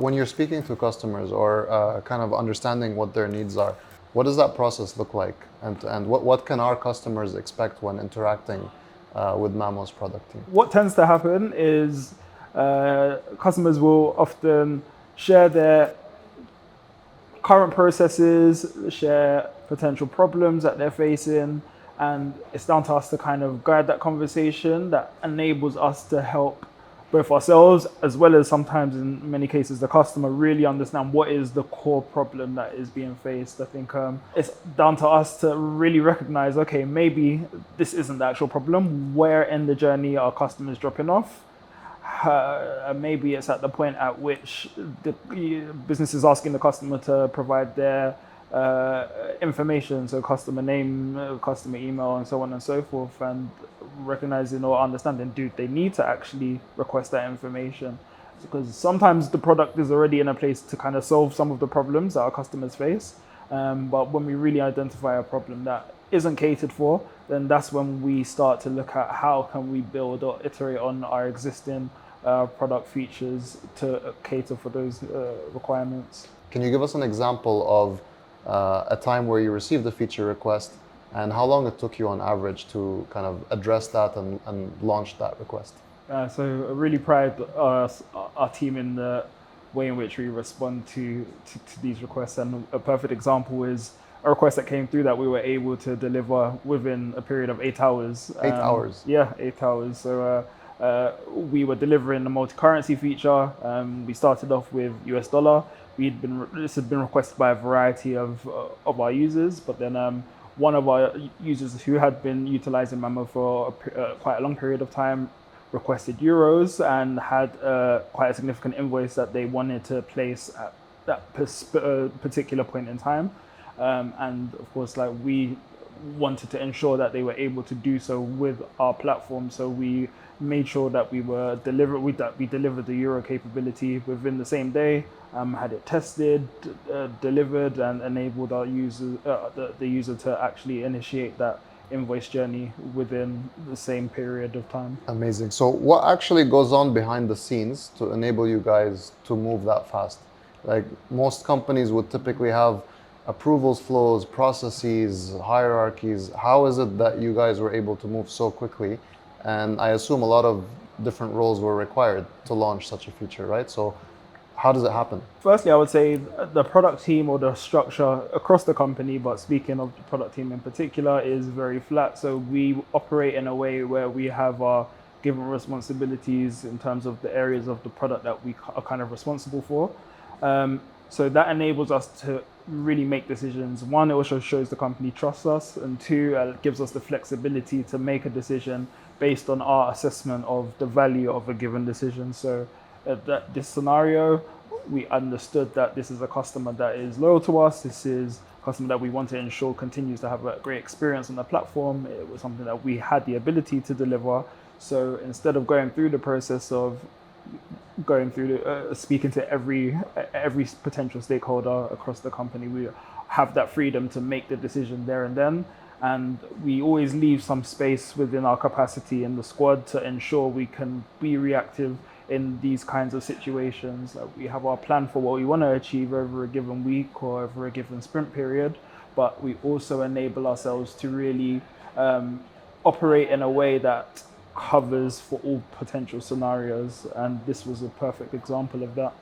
When you're speaking to customers or kind of understanding what their needs are, what does that process look like? And what can our customers expect when interacting with Mamo's product team? What tends to happen is customers will often share their current processes, share potential problems that they're facing, and it's down to us to kind of guide that conversation that enables us to help both ourselves as well as sometimes in many cases the customer really understand what is the core problem that is being faced. I think it's down to us to really recognize, okay, maybe this isn't the actual problem. Where in the journey are customers dropping off? Maybe it's at the point at which the business is asking the customer to provide their information, so customer name, customer email, and so on and so forth, and recognizing or understanding, do they need to actually request that information? Because sometimes the product is already in a place to kind of solve some of the problems that our customers face. But when we really identify a problem that isn't catered for, then that's when we start to look at how can we build or iterate on our existing product features to cater for those requirements. Can you give us an example of a time where you received a feature request and how long it took you on average to kind of address that and launch that request? So I really pride our team in the way in which we respond to these requests. And a perfect example is a request that came through that we were able to deliver within a period of 8 hours. 8 hours? Yeah, 8 hours. So we were delivering a multi-currency feature. We started off with US dollar. This had been requested by a variety of our users, but then one of our users who had been utilizing Mamo for quite a long period of time requested euros and had quite a significant invoice that they wanted to place at that particular point in time. And of course, like, we wanted to ensure that they were able to do so with our platform. So we made sure that we delivered the euro capability within the same day, had it tested, delivered, and enabled our user, the user to actually initiate that invoice journey within the same period of time. Amazing. So what actually goes on behind the scenes to enable you guys to move that fast? Like, most companies would typically have approvals flows, processes, hierarchies. How is it that you guys were able to move so quickly? And I assume a lot of different roles were required to launch such a feature, right? So how does it happen? Firstly, I would say the product team or the structure across the company, but speaking of the product team in particular, is very flat. So we operate in a way where we have our given responsibilities in terms of the areas of the product that we are kind of responsible for. So that enables us to really make decisions. One, it also shows the company trusts us, and two, it gives us the flexibility to make a decision based on our assessment of the value of a given decision. So this scenario, we understood that this is a customer that is loyal to us. This is a customer that we want to ensure continues to have a great experience on the platform. It was something that we had the ability to deliver. So instead of going through the process of speaking to every potential stakeholder across the company, we have that freedom to make the decision there and then. And we always leave some space within our capacity in the squad to ensure we can be reactive in these kinds of situations. We have our plan for what we want to achieve over a given week or over a given sprint period, but we also enable ourselves to really operate in a way that covers for all potential scenarios. And this was a perfect example of that.